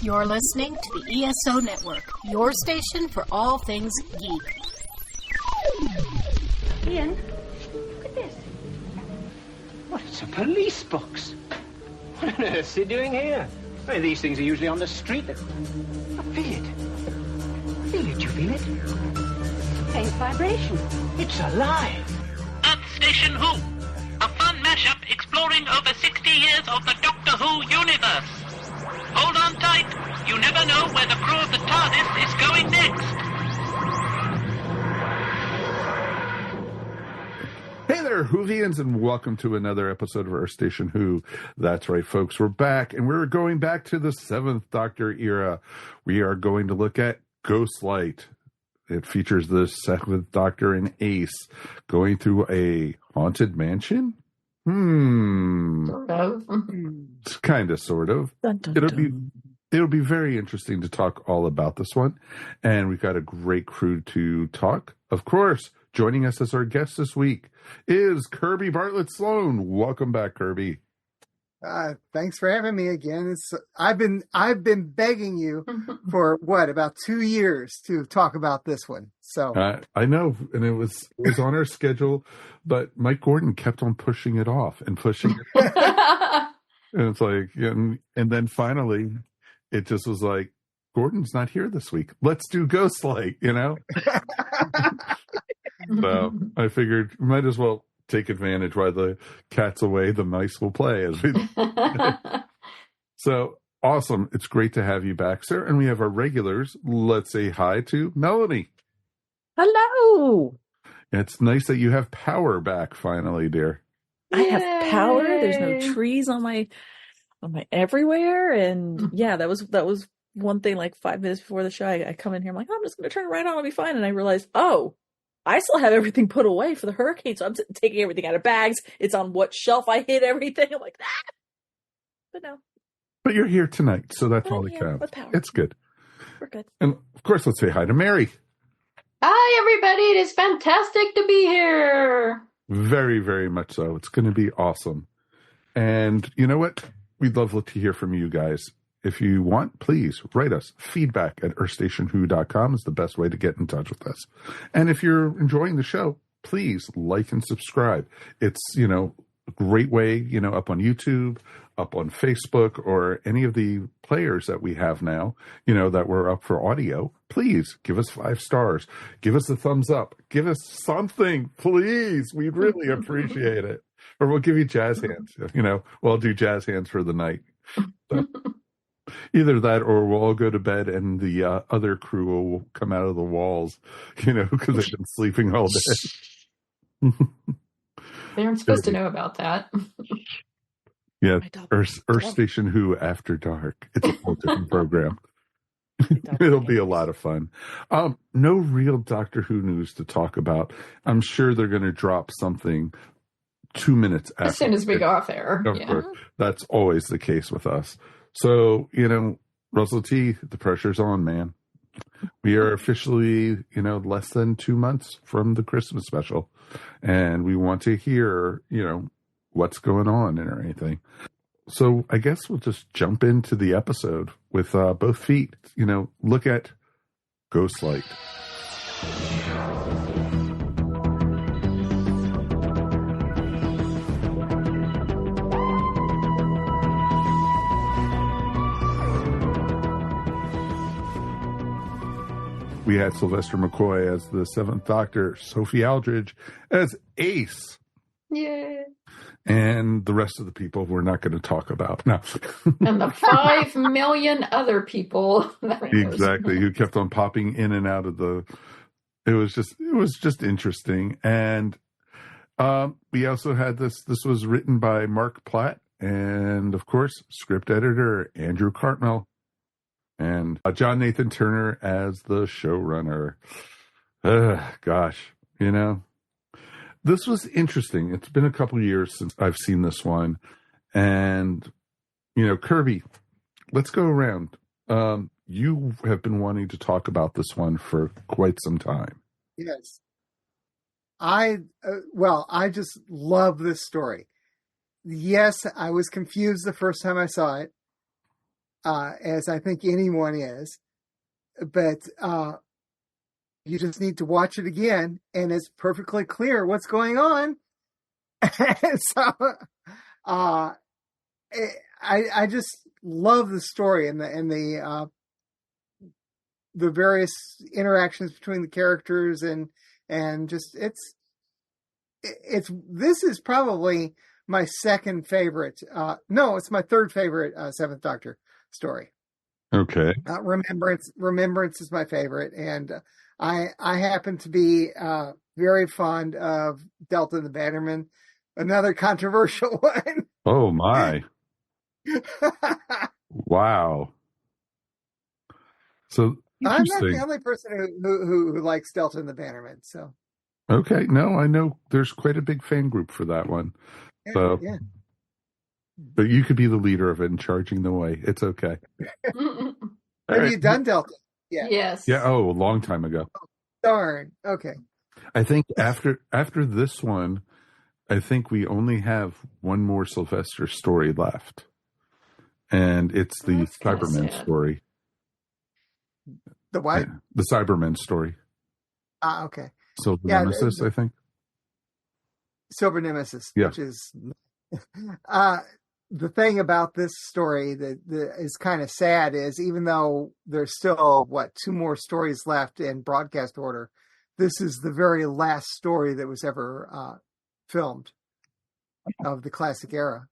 You're listening to the ESO Network, your station for all things geek. Ian, look at this. What, it's a police box. What on earth is he doing here? Well, these things are usually on the street. I feel it. I feel it. You feel it? Faint vibration. It's alive. Earth Station Who, a fun mashup exploring over 60 years of the Doctor Who universe. Hold on tight. You never know where the crew of the TARDIS is going next. Hey there, Whovians, and welcome to another episode of Earth Station Who. That's right, folks, we're back, and we're going back to the 7th Doctor era. We are going to look at Ghostlight. It features the 7th Doctor and Ace going through a haunted mansion. Sort of. Kind of, sort of. Dun, dun, dun. It'll be very interesting to talk all about this one. And we've got a great crew to talk. Of course, joining us as our guest this week is Kirby Bartlett-Sloan. Welcome back, Kirby. Thanks for having me again. I've been begging you for about 2 years to talk about this one. So I know, and it was on our schedule, but Mike Gordon kept on pushing it off and pushing it. And it's like, and then finally, it just was like, Gordon's not here this week. Let's do Ghostlight, you know. So I figured might as well take advantage while the cat's away, the mice will play. So awesome. It's great to have you back, sir. And we have our regulars. Let's say hi to Melanie. Hello. It's nice that you have power back finally, dear. I have power. There's no trees on my everywhere. And yeah, that was one thing. Like 5 minutes before the show, I come in here, I'm like, I'm just going to turn it right on. I'll be fine. And I realized, I still have everything put away for the hurricane, so I'm taking everything out of bags. It's on what shelf I hid everything. I'm like, But no. But you're here tonight, so that's all that counts. It's good. We're good. And of course, let's say hi to Mary. Hi, everybody. It is fantastic to be here. Very, very much so. It's going to be awesome. And you know what? We'd love to hear from you guys. If you want, please write us. Feedback at earthstationwho.com is the best way to get in touch with us. And if you're enjoying the show, please like and subscribe. It's, a great way, up on YouTube, up on Facebook, or any of the players that we have now, that we're up for audio. Please give us 5 stars. Give us a thumbs up. Give us something, please. We'd really appreciate it. Or we'll give you jazz hands. We'll do jazz hands for the night. So. Either that or we'll all go to bed and the other crew will come out of the walls, because they've been sleeping all day. They aren't supposed to know about that. Yeah, Earth Station Who After Dark. It's a whole different program. It'll be a lot of fun. No real Doctor Who news to talk about. I'm sure they're going to drop something 2 minutes after. As soon as we go off air. Of course. That's always the case with us. So, Russell T, the pressure's on, man. We are officially, less than 2 months from the Christmas special. And we want to hear, what's going on or anything. So I guess we'll just jump into the episode with both feet, look at Ghostlight. We had Sylvester McCoy as the 7th Doctor, Sophie Aldridge as Ace. Yay. And the rest of the people we're not going to talk about. No. And the 5 million other people. Exactly. Who kept on popping in and out of it was just interesting. And we also had this was written by Mark Platt and, of course, script editor Andrew Cartmel. And John Nathan Turner as the showrunner. Gosh, this was interesting. It's been a couple years since I've seen this one. And, Kirby, let's go around. You have been wanting to talk about this one for quite some time. Yes. I just love this story. Yes, I was confused the first time I saw it. as I think anyone is. But you just need to watch it again, and it's perfectly clear what's going on. And so I just love the story and the various interactions between the characters and just this is probably my second favorite. No, it's my third favorite Seventh Doctor story. Okay. Remembrance is my favorite, and I happen to be very fond of Delta and the Bannerman, another controversial one. Oh my! Wow. So I'm not the only person who likes Delta and the Bannerman. So okay, no, I know there's quite a big fan group for that one. Yeah, so, yeah. But you could be the leader of it and charging the way. It's okay. Have you done Delta? Yeah. Yes. Yeah. Oh, a long time ago. Oh, darn. Okay. I think after this one, I think we only have one more Sylvester story left, and it's the Cybermen story. The what? Yeah, the Cybermen story. Okay. Silver Nemesis, I think. Silver Nemesis, yeah. Which is the thing about this story that is kind of sad is even though there's still, two more stories left in broadcast order, this is the very last story that was ever filmed of the classic era.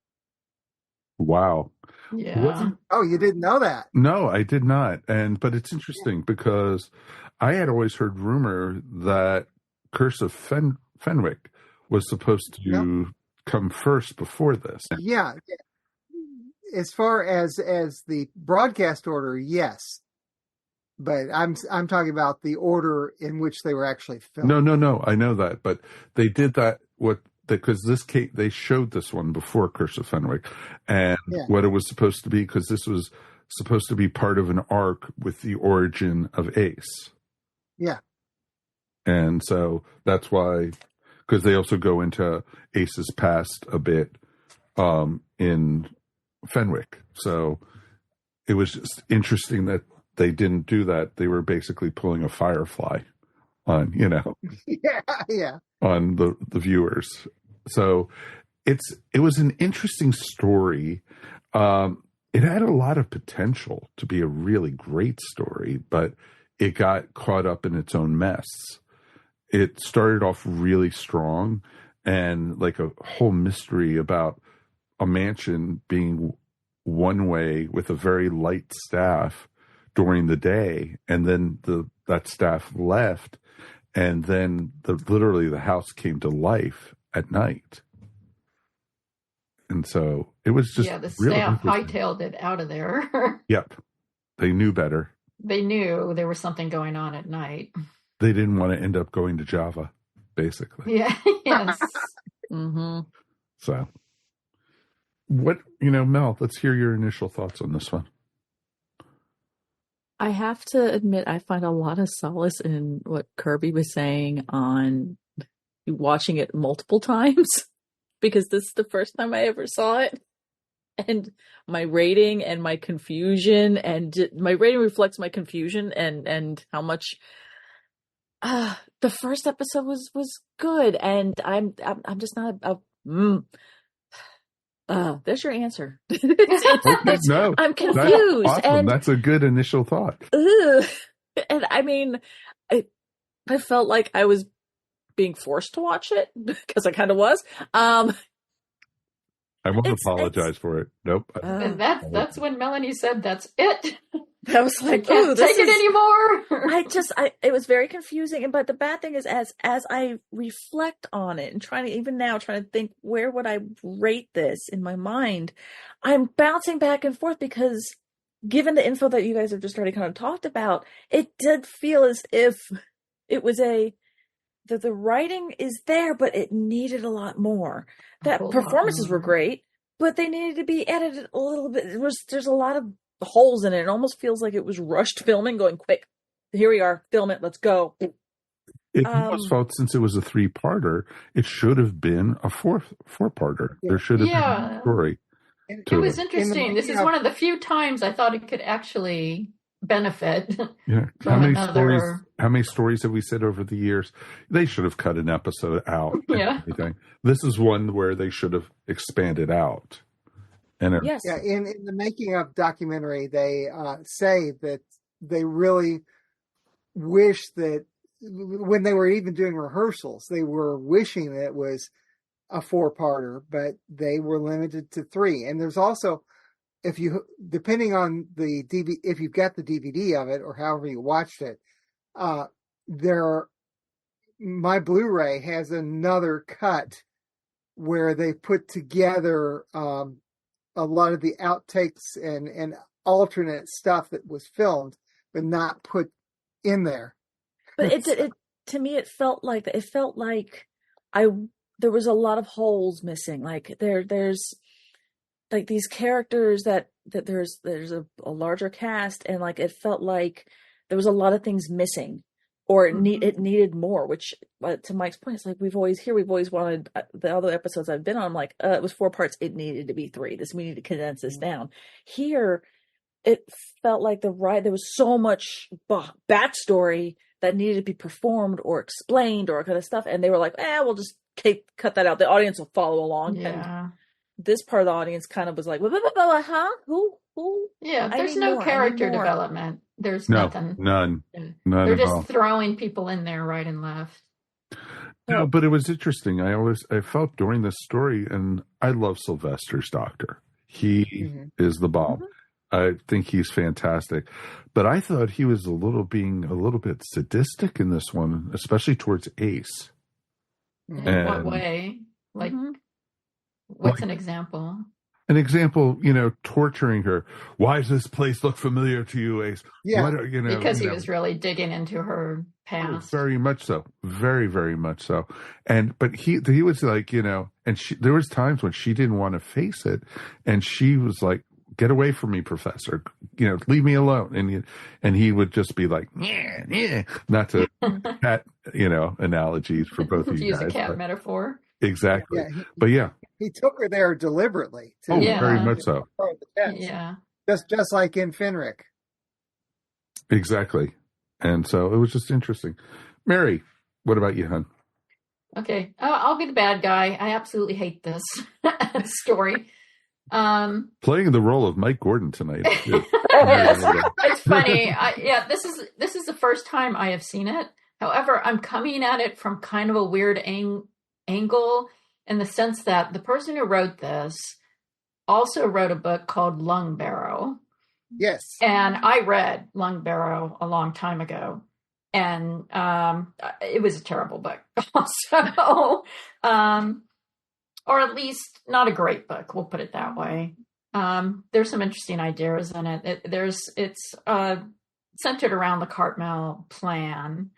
Wow. Yeah. Oh, you didn't know that? No, I did not. But it's interesting because I had always heard rumor that Curse of Fenwick was supposed to come first before this. Yeah. As far as the broadcast order, yes. But I'm talking about the order in which they were actually filmed. No, I know that, but they did that because they showed this one before Curse of Fenwick, and what it was supposed to be, because this was supposed to be part of an arc with the origin of Ace. Yeah, and so that's why, because they also go into Ace's past a bit in Fenwick. So it was just interesting that they didn't do that. They were basically pulling a Firefly on, on the viewers. So it was an interesting story. It had a lot of potential to be a really great story, but it got caught up in its own mess. It started off really strong and like a whole mystery about a mansion being one way with a very light staff during the day, and then that staff left, and then literally the house came to life at night. And so it was just the really staff hightailed it out of there. Yep. They knew better. They knew there was something going on at night. They didn't want to end up going to Java, basically. Yeah. Yes. Mm-hmm. So Mel, let's hear your initial thoughts on this one. I have to admit, I find a lot of solace in what Kirby was saying on watching it multiple times, because this is the first time I ever saw it. And my rating and my confusion, and my rating reflects my confusion and how much the first episode was good. And I'm just not there's your answer. No, I'm confused. That's awesome. That's a good initial thought. And I mean, I felt like I was being forced to watch it because I kind of was. I won't apologize for it. Nope. And that's when Melanie said, "That's it." I was like, "Can't take it anymore." It was very confusing. But the bad thing is, as I reflect on it and trying to think, where would I rate this in my mind? I'm bouncing back and forth because, given the info that you guys have just already kind of talked about, it did feel as if it was the writing is there, but it needed a lot more. That performances were great, but they needed to be edited a little bit. There's a lot of holes in it. It almost feels like it was rushed filming, going quick. Here we are, film it, let's go. It almost felt, since it was a 3-parter, it should have been a four-parter. There should have been a story. It was interesting. This is one of the few times I thought it could actually benefit. Yeah. From another... How many stories have we said over the years? They should have cut an episode out. Yeah. This is one where they should have expanded out. And Yes. Yeah, in the making of documentary, they say that they really wish that when they were even doing rehearsals, they were wishing that it was a 4-parter, but they were limited to 3. And there's also, depending on the DVD, if you've got the DVD of it or however you watched it, my Blu-ray has another cut where they put together a lot of the outtakes and alternate stuff that was filmed, but not put in there. But it to me, it felt like there was a lot of holes missing. Like there's like these characters that there's a larger cast, and like it felt like there was a lot of things missing, or it needed more. Which, to Mike's point, it's like we've always wanted the other episodes I've been on. I'm like, it was 4 parts. It needed to be 3. We need to condense this down. Here, it felt like there was so much backstory that needed to be performed or explained or kind of stuff, and they were like, we'll just cut that out. The audience will follow along. Yeah. And this part of the audience kind of was like, huh? Who? Yeah, there's no character development. There's nothing. None. Yeah. None. They're at just all. throwing people in there right and left. No, but it was interesting. I felt during this story, and I love Sylvester's doctor. He is the bomb. Mm-hmm. I think he's fantastic, but I thought he was being a little bit sadistic in this one, especially towards Ace. In what way? Like, what's an example? An example, torturing her. Why does this place look familiar to you, Ace? Yeah, because he was really digging into her past. Very much so, very, very much so. But he was like, and there was times when she didn't want to face it, and she was like, "Get away from me, Professor! Leave me alone." And he would just be like, "Yeah," not to cat, analogies for both of you use guys. A cat metaphor. Exactly. Yeah, but yeah, he took her there deliberately. Oh, very much so. Yeah, just like in Fenric. Exactly. And so it was just interesting. Mary, what about you, hon? Okay, I'll be the bad guy. I absolutely hate this story. Playing the role of Mike Gordon tonight. It's funny. This is the first time I have seen it. However, I'm coming at it from kind of a weird angle, in the sense that the person who wrote this also wrote a book called Lung Barrow. Yes. And I read Lung Barrow a long time ago, and it was a terrible book also. Or at least not a great book. We'll put it that way. There's some interesting ideas in it. It's centered around the Cartmel plan,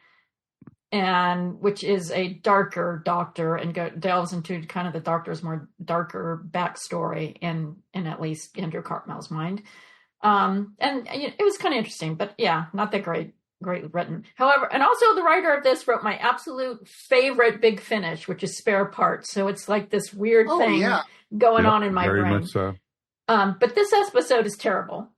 and which is a darker doctor and delves into kind of the doctor's more darker backstory in at least Andrew Cartmel's mind. And it was kind of interesting, but yeah, not that great written. However, and also the writer of this wrote my absolute favorite Big Finish, which is Spare Parts. So it's like this weird thing going on in my brain. Very much so. But this episode is terrible.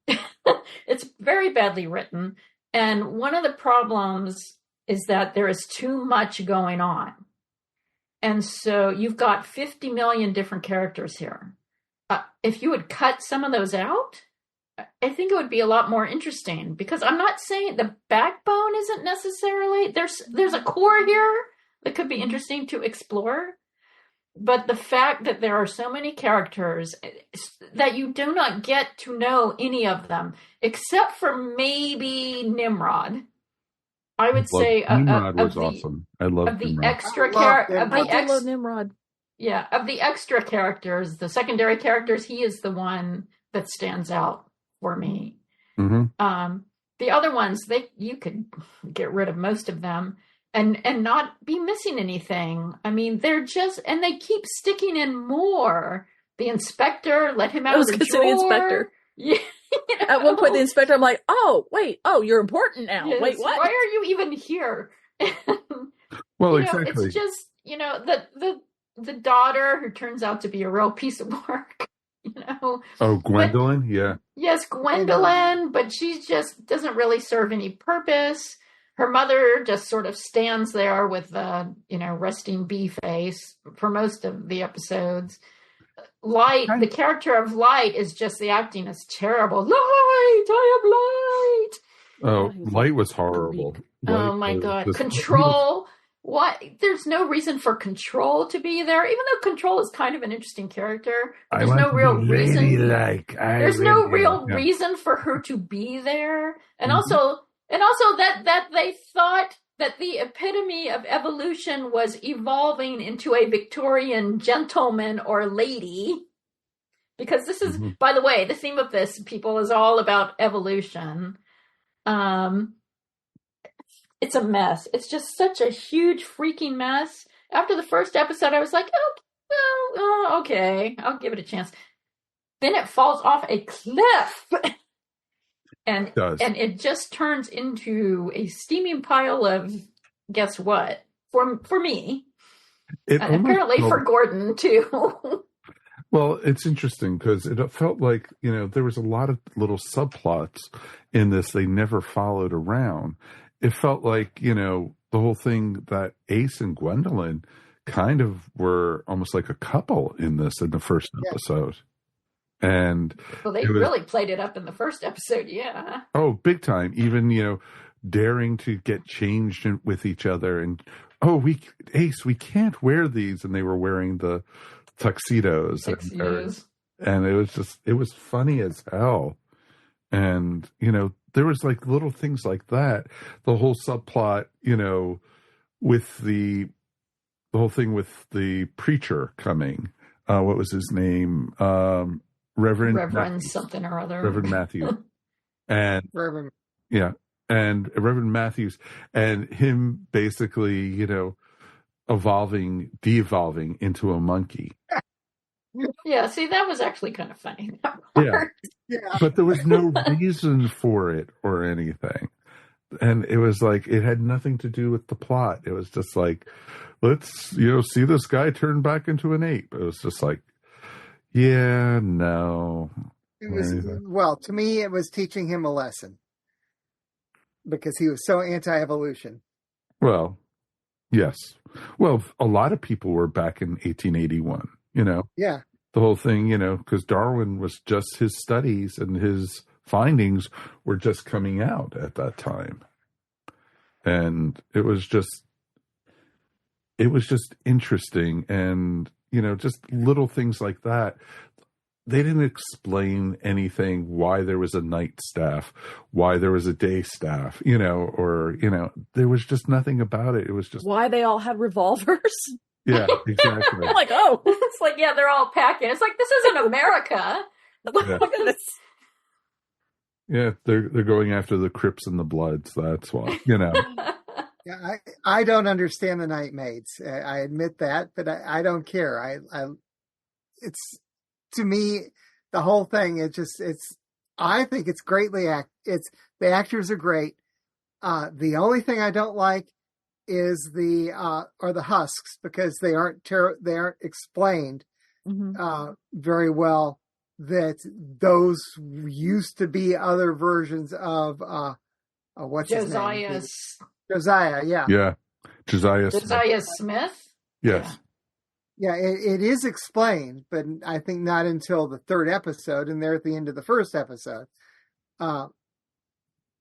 It's very badly written. And one of the problems is that there is too much going on. And so you've got 50 million different characters here. If you would cut some of those out, I think it would be a lot more interesting, because I'm not saying the backbone isn't necessarily, there's a core here that could be interesting to explore. But the fact that there are so many characters that you do not get to know any of them, except for maybe Nimrod. I would say Nimrod was awesome. I love the Nimrod. Extra characters. I love Nimrod. Yeah, of the extra characters, the secondary characters, he is the one that stands out for me. Mm-hmm. The other ones, you could get rid of most of them and not be missing anything. I mean, they're just, and they keep sticking in more. The inspector, let him out of the drawer. The inspector. Yeah. At one point, the inspector, I'm like, you're important now. Yes. Wait, what? Why are you even here? Well, exactly. It's just, the daughter, who turns out to be a real piece of work, Oh, Gwendolyn, yeah. Yes, Gwendolyn, but she just doesn't really serve any purpose. Her mother just sort of stands there with the, resting bee face for most of the episodes. Light, the character of Light is just, the acting is terrible. Light, I am Light. Oh, Light was horrible. Oh my God. Control. What? There's no reason for Control to be there, even though Control is kind of an interesting character. There's no real reason. There's no real reason for her to be there, and also that they thought that the epitome of evolution was evolving into a Victorian gentleman or lady. Because this is, by the way, the theme of this, people, is all about evolution. It's a mess. It's just such a huge freaking mess. After the first episode, I was like, okay, I'll give it a chance. Then it falls off a cliff. And it just turns into a steaming pile of, guess what? For me. And apparently for Gordon, too. Well, it's interesting because it felt like, there was a lot of little subplots in this they never followed around. It felt like, the whole thing that Ace and Gwendolyn kind of were almost like a couple in the first episode. And well, they really played it up in the first episode, yeah. Oh, big time. Even, daring to get changed with each other. And, Ace, we can't wear these. And they were wearing the tuxedos. And it was funny as hell. And, there was like little things like that. The whole subplot, with the whole thing with the preacher coming. What was his name? Reverend Matthews. Something or other. Reverend Matthews. And Reverend. Yeah. And Reverend Matthews and him basically, de-evolving into a monkey. Yeah, see, that was actually kind of funny. Yeah. But there was no reason for it or anything. And it was like, it had nothing to do with the plot. It was just like, let's, see this guy turn back into an ape. It was just like, yeah, no. It was, to me, it was teaching him a lesson. Because he was so anti-evolution. Well, yes. Well, a lot of people were back in 1881. Yeah. The whole thing, because Darwin was just, his studies and his findings were just coming out at that time. And it was just interesting. And, just little things like that. They didn't explain anything, why there was a night staff, why there was a day staff, there was just nothing about it. It was just why they all had revolvers. Yeah, exactly. I'm like, oh. It's like, yeah, they're all packing. It's like, this isn't America. Look at this. Yeah, they're going after the Crips and the Bloods. That's why, Yeah, I don't understand the night maids. I admit that, but I don't care. It's, to me, the whole thing, I think it's greatly the actors are great. The only thing I don't like is are the husks, because they aren't explained very well, that those used to be other versions of what's his name? Josiah, yeah. Yeah. Josiah Smith? Yes. Yeah, it is explained, but I think not until the third episode, and they're at the end of the first episode. And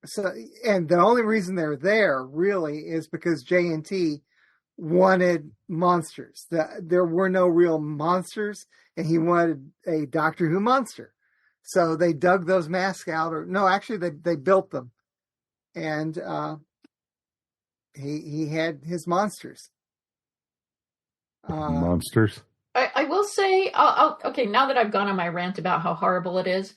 the only reason they're there really is because J&T wanted monsters. There were no real monsters, and he wanted a Doctor Who monster. So they dug those masks out, they built them, and he had his monsters. Monsters. I will say, okay, now that I've gone on my rant about how horrible it is,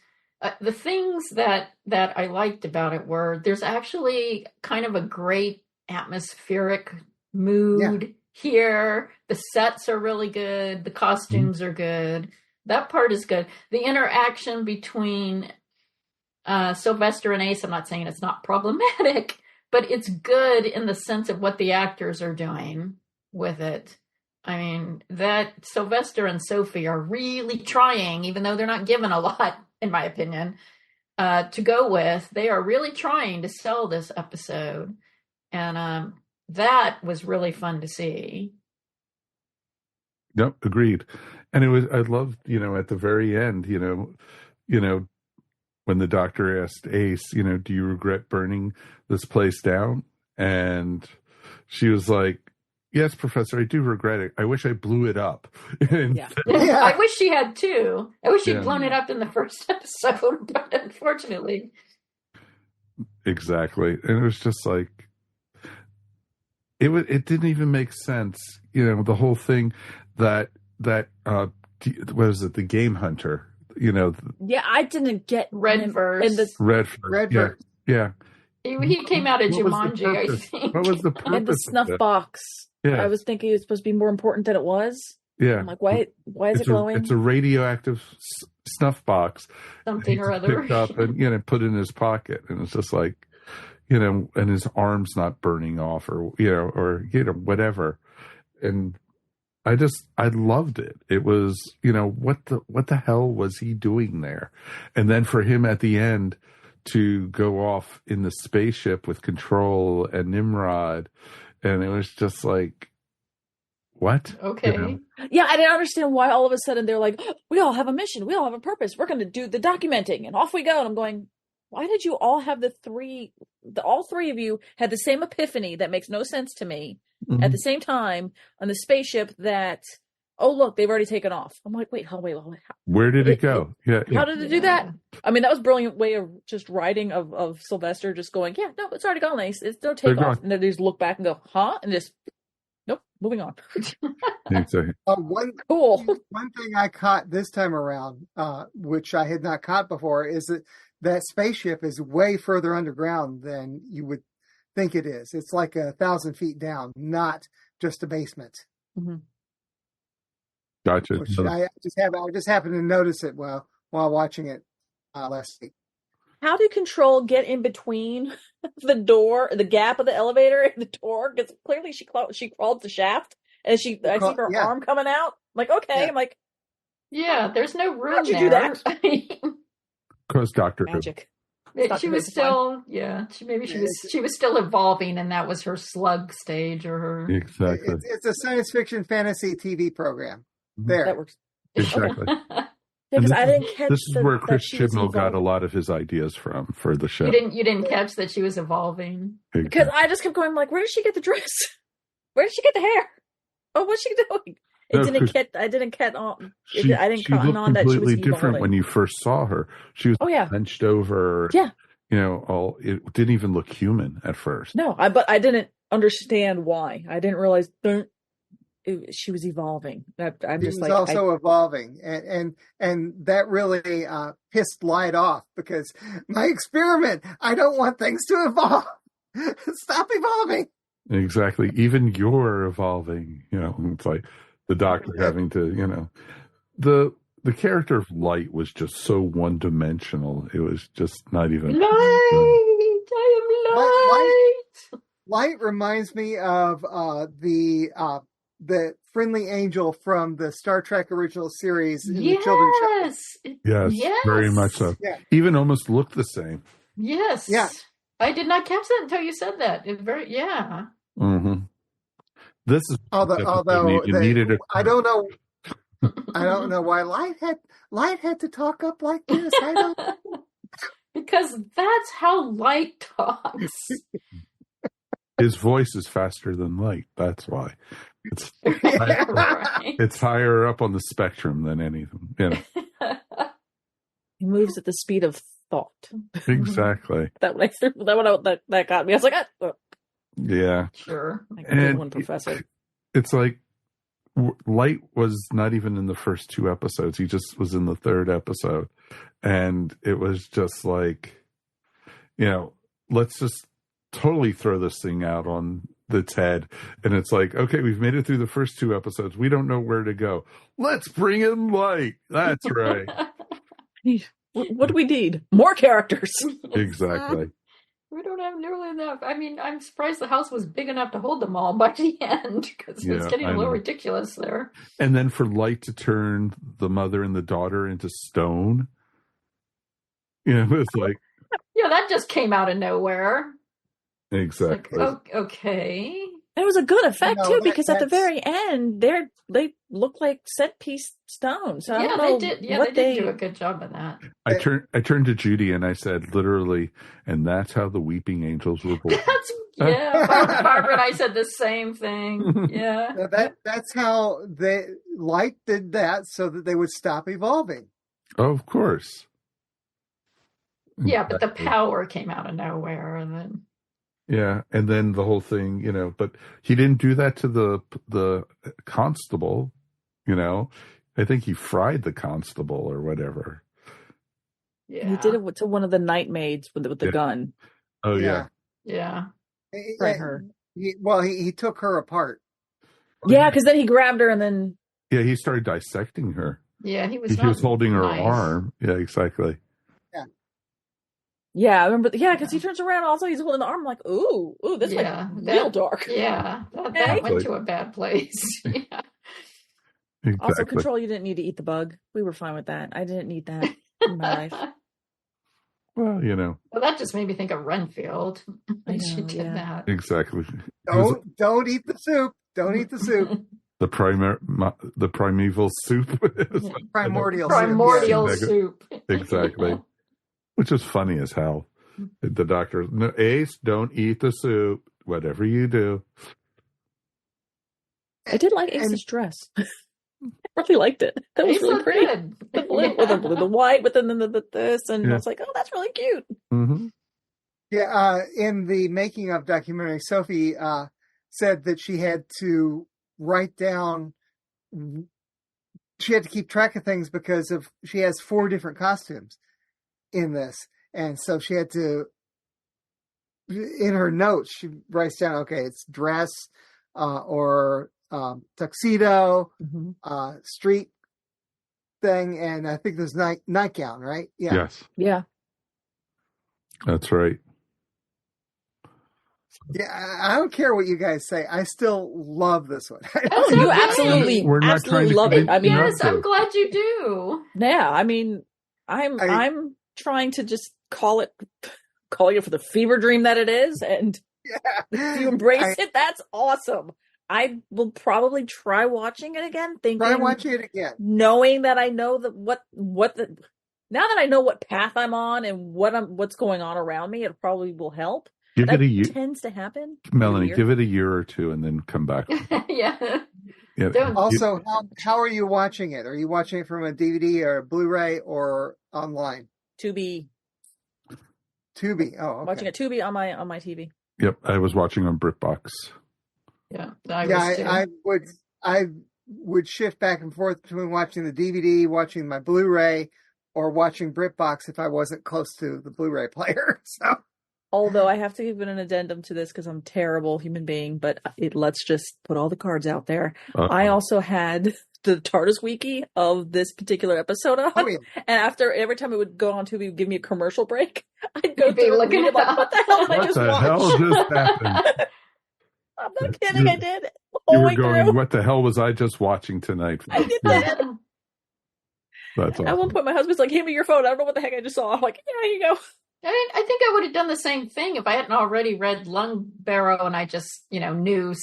the things that I liked about it were, there's actually kind of a great atmospheric mood here. The sets are really good. The costumes are good. That part is good. The interaction between Sylvester and Ace, I'm not saying it's not problematic, but it's good in the sense of what the actors are doing with it. I mean, that Sylvester and Sophie are really trying, even though they're not given a lot, in my opinion, to go with. They are really trying to sell this episode. And that was really fun to see. Yep, agreed. And I loved, at the very end, when the doctor asked Ace, do you regret burning this place down? And she was like, yes, Professor, I do regret it. I wish I blew it up. Yeah. I wish she had too. I wish she'd blown it up in the first episode, but unfortunately. Exactly. And it was just like, it didn't even make sense. The whole thing that what is it? The game hunter, Yeah, I didn't get Redverse. Redverse. Yeah. He came out of Jumanji, I think. What was the purpose? And the snuff box. Yeah. I was thinking it was supposed to be more important than it was. Yeah. I'm like, why is it glowing? It's a radioactive snuff box. Something or other. Picked up and put in his pocket. And it's just like, and his arm's not burning off or whatever. And I loved it. It was, what the hell was he doing there? And then for him at the end to go off in the spaceship with Control and Nimrod, and it was just like, what? Okay. Yeah, I didn't understand why all of a sudden they're like, we all have a mission, we all have a purpose, we're going to do the documenting, and off we go. And I'm going, why did you all have all three of you had the same epiphany that makes no sense to me at the same time on the spaceship that, oh, look, they've already taken off. I'm like, wait. Where did it go? How did it do that? I mean, that was a brilliant way of just writing of Sylvester just going, yeah, no, it's already gone. They'll take off. And then they just look back and go, huh? And just, nope, moving on. Cool. One thing I caught this time around, which I had not caught before, is that spaceship is way further underground than you would think it is. It's like 1,000 feet down, not just a basement. Mm-hmm. Gotcha. Which I just happened to notice it while watching it last week. How did Control get in between the gap of the elevator and the door? Because clearly she crawled the shaft, and I see her arm coming out. I'm like, okay. I'm like, yeah, there's no room how'd you there. do that? Because DoctorWho. Magic. She was still, she was still evolving, and that was her slug stage or her. Exactly. It's a science fiction fantasy TV program. There, that works. Exactly. Because I didn't catch. This is where Chris Chibnall got a lot of his ideas from for the show. You didn't catch that she was evolving. Because I just kept going like, where did she get the dress? Where did she get the hair? Oh, what's she doing? I didn't catch on that she was completely different when you first saw her. She was hunched over. Yeah. It didn't even look human at first. No, but I didn't understand why. I didn't realize she was evolving. I'm just like, also evolving, and that really pissed Light off, because my experiment. I don't want things to evolve. Stop evolving. Exactly. Even you're evolving. It's like the Doctor having to. The character of Light was just so one-dimensional. It was just not even. Light, I am light. Light reminds me of the friendly angel from the Star Trek original series in the children's show. Yes, very much so. Yeah. Even almost looked the same. Yes. Yeah. I did not catch that until you said that. Mm-hmm. This is although you needed I don't know why Light had to talk up like this. I don't know. Because that's how Light talks. His voice is faster than Light. That's why. It's right. It's higher up on the spectrum than anything. He moves at the speed of thought. Exactly. that got me. I was like, yeah, sure. Good one, Professor. It's like Light was not even in the first two episodes. He just was in the third episode, and it was just like, let's just totally throw this thing out on its head. And it's like, okay, we've made it through the first two episodes. We don't know where to go. Let's bring in Light. That's right. What do we need? More characters. Exactly. We don't have nearly enough. I mean, I'm surprised the house was big enough to hold them all by the end, because it's getting a little ridiculous there. And then for light to turn the mother and the daughter into stone. It's like... Yeah, that just came out of nowhere. Exactly. Like, okay. It was a good effect too, because at the very end, they look like set piece stones. So they did. Yeah, they did do a good job of that. I turned to Judy and I said, literally, and that's how the weeping angels were born. Barbara and I said the same thing. Yeah, that's how light did that, so that they would stop evolving. Oh, of course. Yeah, but the power came out of nowhere, and then. Yeah, and then the whole thing, but he didn't do that to the constable, I think he fried the constable or whatever. Yeah. He did it to one of the night maids with the gun. Oh, yeah. Yeah. Fried her. He took her apart. Yeah, because then he grabbed her and then... Yeah, he started dissecting her. Yeah, he was holding her nice. arm. Yeah, exactly. Yeah, I remember. Yeah, because he turns around. Also, he's holding the arm. I'm like, ooh, this is real dark. Yeah, that went to a bad place. Yeah. Exactly. Also, Control, you didn't need to eat the bug. We were fine with that. I didn't need that in my life. Well, Well, that just made me think of Renfield when she did that. Exactly. Don't eat the soup. Don't eat the soup. The primeval soup. Primordial soup. Exactly. Which is funny as hell. The doctor, no, Ace, don't eat the soup. Whatever you do. I did like Ace's dress. I really liked it. That was really pretty. Good. The blue with the white, but then this, and I was like, oh, that's really cute. Mm-hmm. Yeah, in the making of documentary, Sophie said that she had to write down. She had to keep track of things because she has 4 different costumes in this, and so she had to, in her notes, she writes down, okay, it's dress or tuxedo, street thing, and I think there's nightgown, right? Yeah. Yes. Yeah. That's right. Yeah, I don't care what you guys say. I still love this one. You absolutely, we're not absolutely trying to love it. I mean, yes, I'm glad you do. Yeah, I mean, I'm trying to just calling it for the fever dream that it is, and if you embrace it, that's awesome. I will probably try watching it again, knowing that I know now that I know what path I'm on and what's going on around me, it probably will help. Tends to happen. Melanie, give it a year or 2 and then come back. Yeah. Also, how are you watching it? Are you watching it from a DVD or a Blu-ray or online? Tubi. Oh, okay. Watching a Tubi on my TV. Yep, I was watching on BritBox. Yeah, I would shift back and forth between watching the DVD, watching my Blu-ray, or watching BritBox if I wasn't close to the Blu-ray player. So, although I have to give an addendum to this because I'm a terrible human being, but let's just put all the cards out there. I also had the TARDIS wiki of this particular episode on, and every time it would go on Tubi, it would give me a commercial break. I'd go through and read it like, what the hell did I just watch? What the hell just happened? I'm not kidding, I did it. You were going, what the hell was I just watching tonight? I did that. That's awesome. At one point, my husband's like, hand me your phone. I don't know what the heck I just saw. I'm like, yeah, here you go. I think I would have done the same thing if I hadn't already read Lung Barrow and I just, knew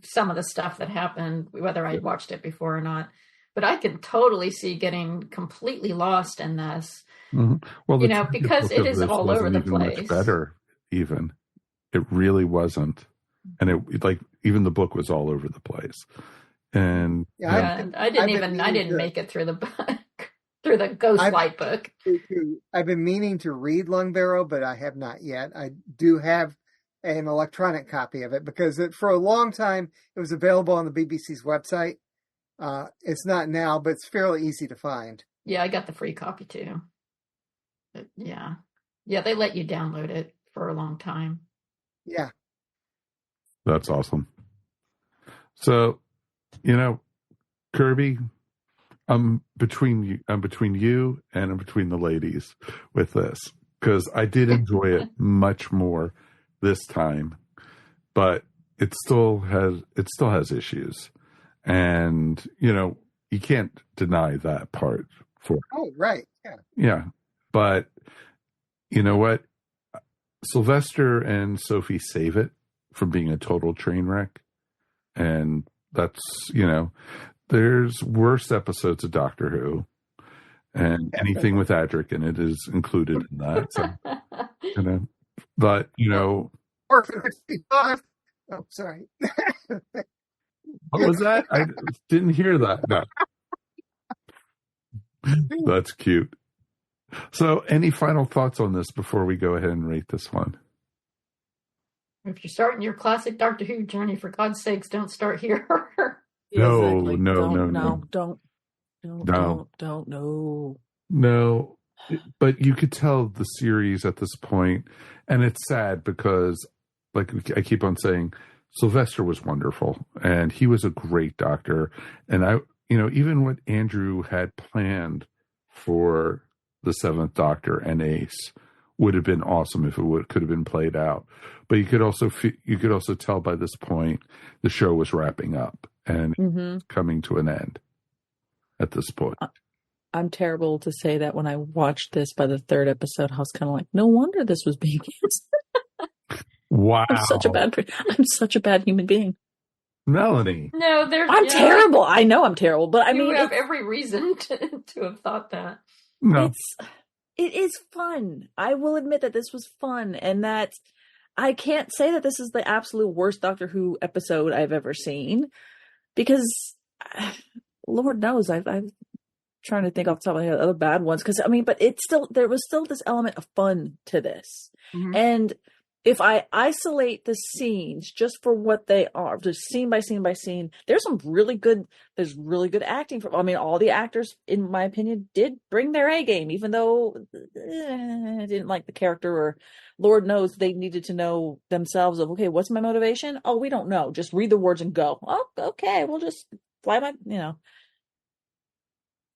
some of the stuff that happened, whether I'd watched it before or not. But I could totally see getting completely lost in this. Mm-hmm. Well, because it is all over the place. Much better, even. It really wasn't. And it even the book was all over the place. And I didn't make it through the book, through the Ghostlight book. I've been meaning to read Lung Barrow, but I have not yet. I do have an electronic copy of it because for a long time it was available on the BBC's website. It's not now, but it's fairly easy to find. Yeah, I got the free copy too. But yeah, they let you download it for a long time. Yeah. That's awesome. So, Kirby, I'm between you and I'm between the ladies with this because I did enjoy it much more this time, but it still has issues, and you can't deny that part for. Oh, right. Yeah, but you know what? Sylvester and Sophie save it from being a total train wreck, and that's there's worse episodes of Doctor Who, and anything with Adric in it is included in that. So, but Orphan 55. Oh, sorry. what was that? I didn't hear that. No. That's cute. So, any final thoughts on this before we go ahead and rate this one? If you're starting your classic Doctor Who journey, for God's sakes, don't start here. No, Exactly. no. No, but you could tell the series at this point, and it's sad because, like I keep on saying, Sylvester was wonderful, and he was a great doctor. And even what Andrew had planned for the Seventh Doctor and Ace would have been awesome if it could have been played out. But you could also tell by this point the show was wrapping up and coming to an end at this point. I'm terrible to say that when I watched this by the third episode, I was kind of like, no wonder this was being canceled. Wow. I'm such a bad human being. Melanie. No, I'm terrible. I know I'm terrible, but you have every reason to have thought that. No. It is fun. I will admit that this was fun, and that I can't say that this is the absolute worst Doctor Who episode I've ever seen, because Lord knows I'm trying to think off the top of my head other bad ones. But there was still this element of fun to this, and if I isolate the scenes just for what they are, just scene by scene by scene, there's really good acting from. All the actors, in my opinion, did bring their A game, even though I didn't like the character, or Lord knows they needed to know themselves of, okay, what's my motivation? Oh, we don't know. Just read the words and go. Oh, okay, we'll just fly by,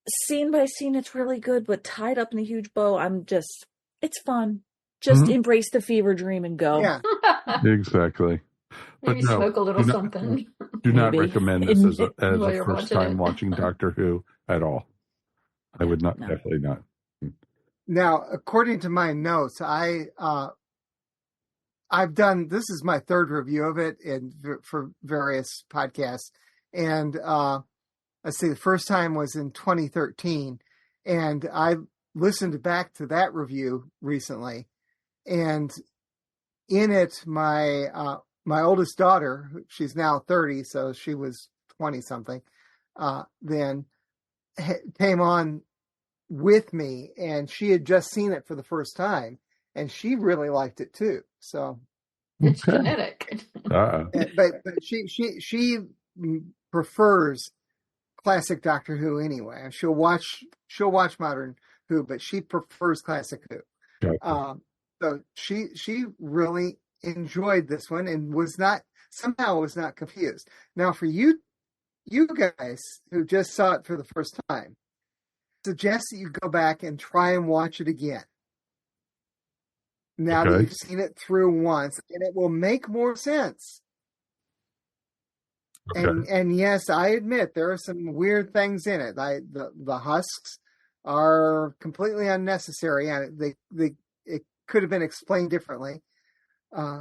Scene by scene, it's really good, but tied up in a huge bow, it's fun. Just embrace the fever dream and go. Yeah. Exactly. Maybe smoke a little something. Do not recommend this as a first time watching watching Doctor Who at all. I would not, definitely not. Now, according to my notes, I've done, this is my third review of it for various podcasts. And let's see, the first time was in 2013. And I listened back to that review recently. And in it, my oldest daughter, she's now 30, so she was 20 something, then came on with me, and she had just seen it for the first time, and she really liked it too. So it's genetic. But she prefers classic Doctor Who anyway. She'll watch modern Who, but she prefers classic Who. Gotcha. So she really enjoyed this one and was not confused. Now, for you guys who just saw it for the first time, I suggest that you go back and try and watch it again. Now that you've seen it through once, and it will make more sense. Okay. And yes, I admit there are some weird things in it. The husks are completely unnecessary, and it could have been explained differently. I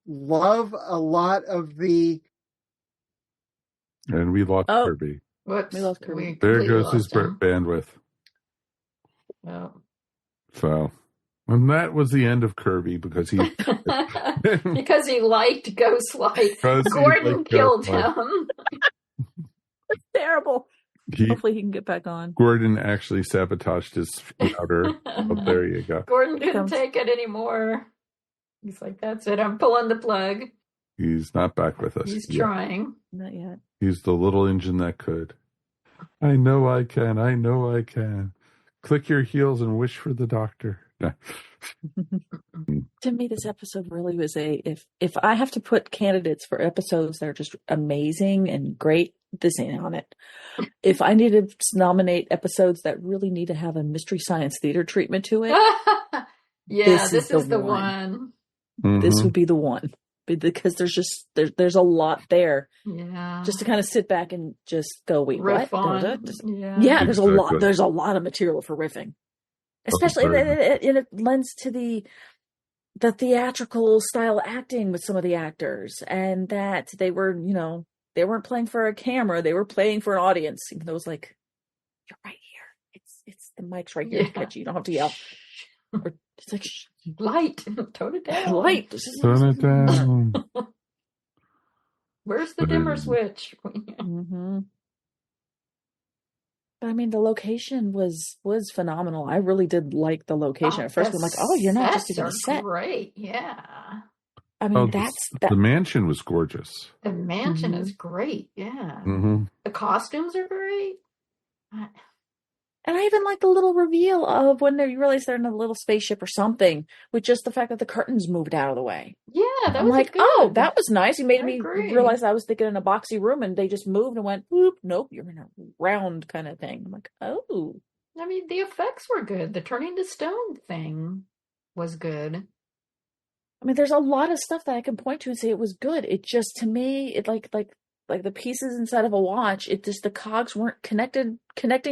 love a lot of the. And we lost Kirby. Whoops. We lost Kirby. There goes his bandwidth. Oh. So, and that was the end of Kirby because he liked Ghostlight. Gordon killed him. That's terrible. Hopefully he can get back on. Gordon actually sabotaged his router. Oh, there you go. Gordon couldn't take it anymore. He's like, that's it. I'm pulling the plug. He's not back with us. He's trying. Not yet. He's the little engine that could. I know I can. I know I can. Click your heels and wish for the doctor. Yeah. To me, this episode really was if I have to put candidates for episodes that are just amazing and great, this ain't on it. If I need to nominate episodes that really need to have a mystery science theater treatment to it, this is the one. Mhm. This would be the one, because there's a lot there. Yeah. Just to kind of sit back and just go, wait, Riff what? on. Yeah, there's Exactly. there's a lot of material for riffing, especially very and it lends to the theatrical style acting with some of the actors, and that they were, they weren't playing for a camera, they were playing for an audience. Even though it was like, you're right here, it's the mic's right here, Yeah. catch you don't have to yell. Or it's like, shh, Light. Tone it down. light. Turn it down. Where's the dimmer switch? Mm-hmm. But I mean, the location was phenomenal. I really did like the location. At first, I'm like, oh, you're not just in a set. Great, yeah. I mean, The mansion was gorgeous. The mansion Mhm. is great, yeah. Mm-hmm. The costumes are great. And I even like the little reveal of when you realize they're in a little spaceship or something, with just the fact that the curtains moved out of the way. Yeah, that I'm was like, good. oh, that was nice. You made I me agree. realize I was thinking in a boxy room, and they just moved and went, whoop, nope, you're in a round kind of thing. I'm like, oh. I mean, the effects were good. The turning to stone thing was good. I mean, there's a lot of stuff that I can point to and say it was good. It just, to me, it like the pieces inside of a watch, it just, the cogs weren't connecting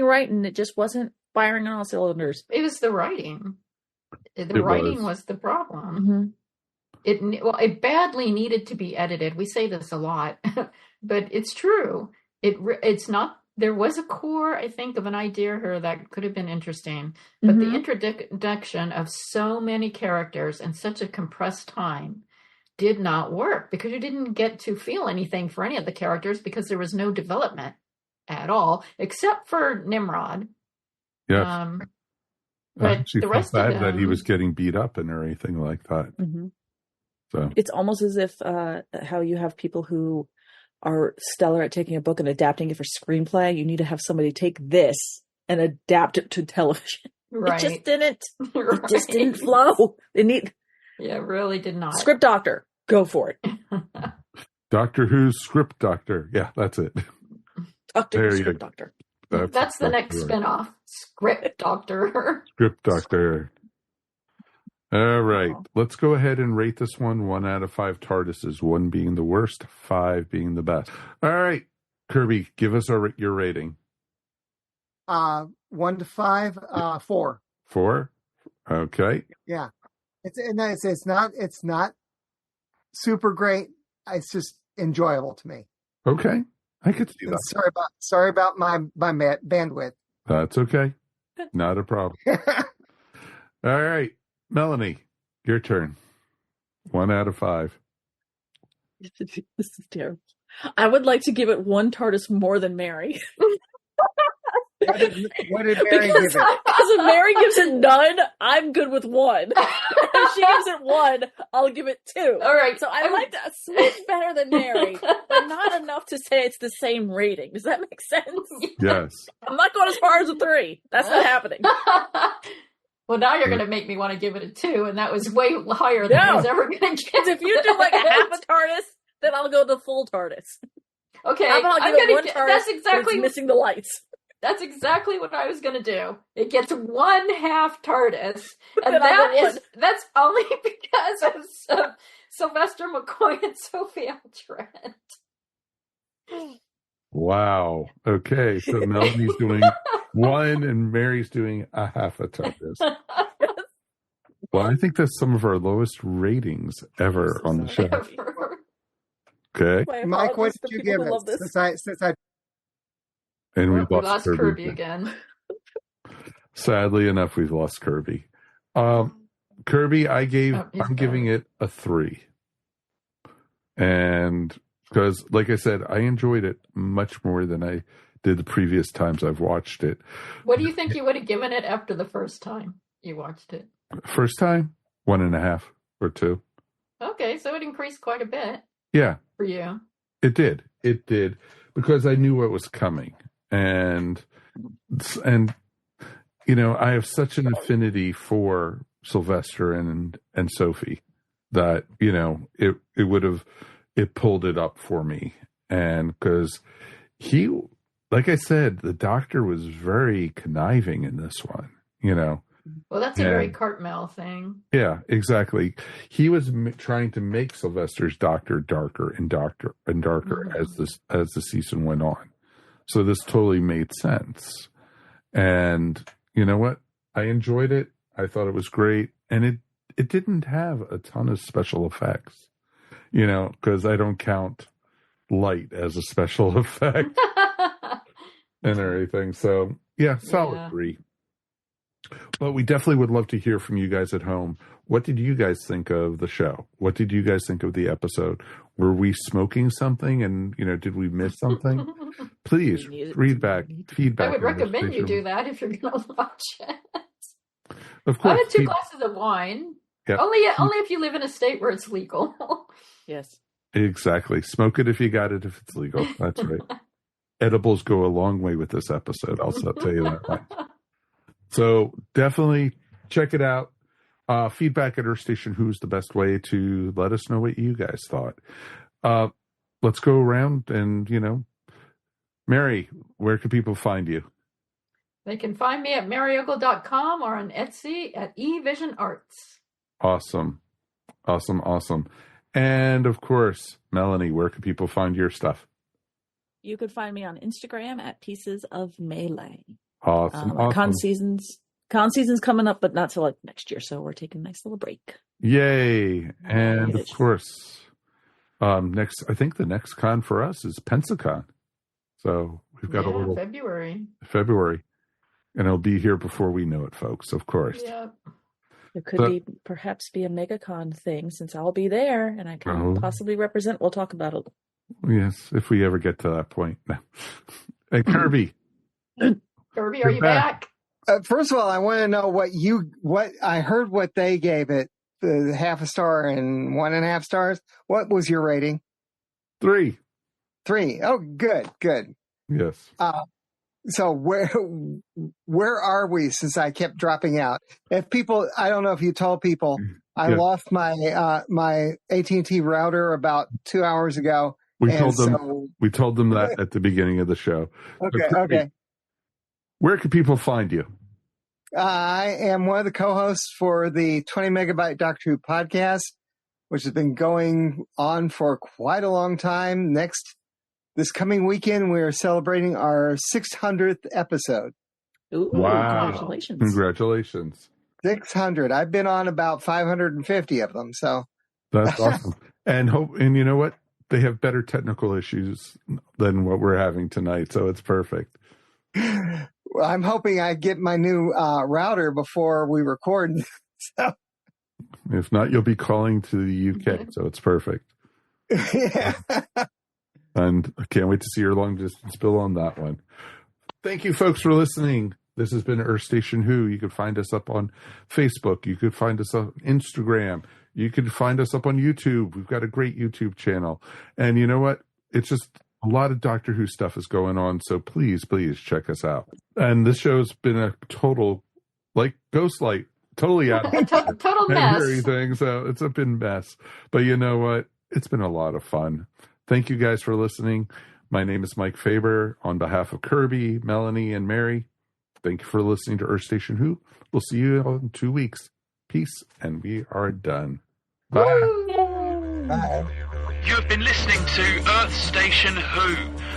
right, and it just wasn't firing on all cylinders. It was the writing. The It writing was. was the problem. Mm-hmm. It badly needed to be edited. We say this a lot, but it's true. It's not. There was a core, I think, of an idea here that could have been interesting, but the introduction of so many characters in such a compressed time did not work, because you didn't get to feel anything for any of the characters, because there was no development at all, except for Nimrod. Yes. I I actually the felt rest of bad that he them- was getting beat up and anything like that. Mm-hmm. So It's almost as if how you have people who are stellar at taking a book and adapting it for screenplay. You need to have somebody take this and adapt it to television. Right. It just didn't. Right. It just didn't flow. They need Yeah, really did not. script doctor. Go for it. Doctor Who's script doctor. Yeah, that's it. Doctor, There you script go. doctor. That's the next right. spinoff. Script Doctor. Script doctor. All right. Wow. Let's go ahead and rate this one 1 out of 5 TARDISes, 1 being the worst, 5 being the best. All right. Kirby, give us your rating. 1 to 5, 4. 4? Okay. Yeah, it's not super great. It's just enjoyable to me. Okay. I could see that. Sorry about my bandwidth. That's okay. Not a problem. All right. Melanie, your turn. 1 out of 5. This is terrible. I would like to give it one TARDIS more than Mary. What did Mary give it? Because if Mary gives it none, I'm good with 1. If she gives it 1, I'll give it 2. All right. So I like that smidge better than Mary, but not enough to say it's the same rating. Does that make sense? Yes. I'm not going as far as a 3. That's not happening. Well, now you're going to make me want to give it a 2, and that was way higher than I was ever going to give. Because if you do like a half a TARDIS, then I'll go the full TARDIS. Okay, How about I'll give it one TARDIS, that's but exactly it's missing the lights. That's exactly what I was going to do. It gets 1 half TARDIS, and Then I'll get that's only because of Sylvester McCoy and Sophie Trent. Wow. Okay. So Melanie's doing 1 and Mary's doing a half a TARDIS. Well, I think that's some of our lowest ratings ever on the show. Okay. My Mike, what apologies to did you people give who love it? this. Since I And We we've lost Kirby. Kirby again. Sadly enough, we've lost Kirby. Kirby, I'm giving it a 3. And because, like I said, I enjoyed it much more than I did the previous times I've watched it. What do you think you would have given it after the first time you watched it? First time, 1.5 or 2. Okay, so it increased quite a bit Yeah, for you. it did. It did, because I knew what was coming. And you know, I have such an affinity for Sylvester and Sophie that, you know, it pulled it up for me. And because like I said, the doctor was very conniving in this one, you know. Well, that's a very Cartmel thing. Yeah, exactly. He was trying to make Sylvester's doctor darker and darker and darker as the season went on. So this totally made sense. And you know what? I enjoyed it. I thought it was great. And it didn't have a ton of special effects, you know, because I don't count light as a special effect and everything. So yeah, solid 3. But we definitely would love to hear from you guys at home. What did you guys think of the show? What did you guys think of the episode? Were we smoking something? And, you know, did we miss something? Please feedback. I would recommend you do that if you're going to watch it. Of course. I had 2 glasses of wine. Yep. Only if you live in a state where it's legal. Yes. Exactly. Smoke it if you got it, if it's legal. That's right. Edibles go a long way with this episode. I'll tell you that much. So definitely check it out. Feedback at Earth Station Who is the best way to let us know what you guys thought. Let's go around and, you know, Mary, where can people find you? They can find me at maryogle.com or on Etsy at eVision Arts. Awesome. And of course, Melanie, where can people find your stuff? You could find me on Instagram at Pieces of Melee. Awesome. Con season's coming up, but not till like next year, so we're taking a nice little break. Yay! And of course, I think the next con for us is Pensacon. So we've got a little February, and it'll be here before we know it, folks. Of course. Yeah. There could perhaps be a MegaCon thing since I'll be there and I can possibly represent. We'll talk about it. Yes, if we ever get to that point. Hey, Kirby. Kirby, are you back? First of all, I want to know what I heard what they gave it, the 0.5 star and 1.5 stars. What was your rating? 3. 3. Oh, good. Yes. So where are we since I kept dropping out? If people, I don't know if you told people, I lost my my AT&T router about 2 hours ago. We told them that at the beginning of the show. Okay. Where can people find you? I am one of the co-hosts for the 20 Megabyte Doctor Who podcast, which has been going on for quite a long time. This coming weekend, we are celebrating our 600th episode. Ooh, wow. Congratulations. 600. I've been on about 550 of them. So that's awesome. And you know what? They have better technical issues than what we're having tonight. So it's perfect. Well, I'm hoping I get my new router before we record. So. If not, you'll be calling to the UK. So it's perfect. Yeah. And I can't wait to see your long distance bill on that one. Thank you, folks, for listening. This has been Earth Station Who. You can find us up on Facebook. You could find us on Instagram. You can find us up on YouTube. We've got a great YouTube channel. And you know what? It's just a lot of Doctor Who stuff is going on. So please check us out. And this show's been a total, like Ghostlight, totally out of total mess. Everything. So it's been a mess. But you know what? It's been a lot of fun. Thank you guys for listening. My name is Mike Faber. On behalf of Kirby, Melanie, and Mary, thank you for listening to Earth Station Who. We'll see you in 2 weeks. Peace, and we are done. Bye. Bye. You have been listening to Earth Station Who,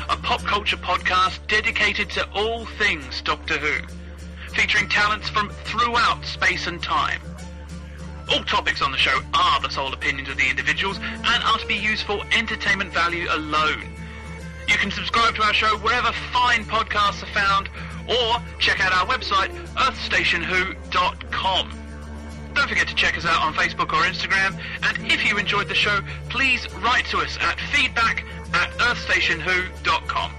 a pop culture podcast dedicated to all things Doctor Who, featuring talents from throughout space and time. All topics on the show are the sole opinions of the individuals and are to be used for entertainment value alone. You can subscribe to our show wherever fine podcasts are found, or check out our website, earthstationwho.com. Don't forget to check us out on Facebook or Instagram, and if you enjoyed the show, please write to us at feedback@earthstationwho.com.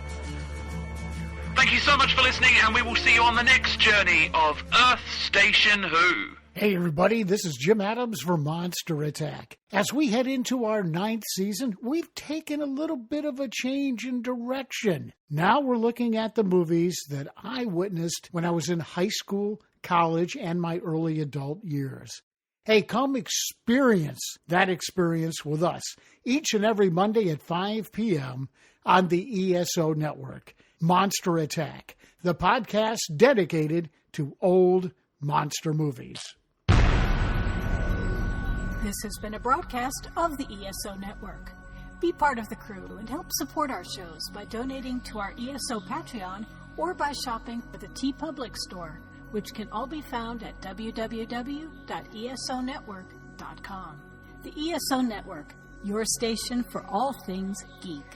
Thank you so much for listening, and we will see you on the next journey of Earth Station Who. Hey everybody, this is Jim Adams for Monster Attack. As we head into our 9th season, we've taken a little bit of a change in direction. Now we're looking at the movies that I witnessed when I was in high school college, and my early adult years. Hey, come experience that experience with us each and every Monday at 5 p.m. on the ESO Network. Monster Attack, the podcast dedicated to old monster movies. This has been a broadcast of the ESO Network. Be part of the crew and help support our shows by donating to our ESO Patreon or by shopping at the TeePublic store, which can all be found at www.esonetwork.com. The ESO Network, your station for all things geek.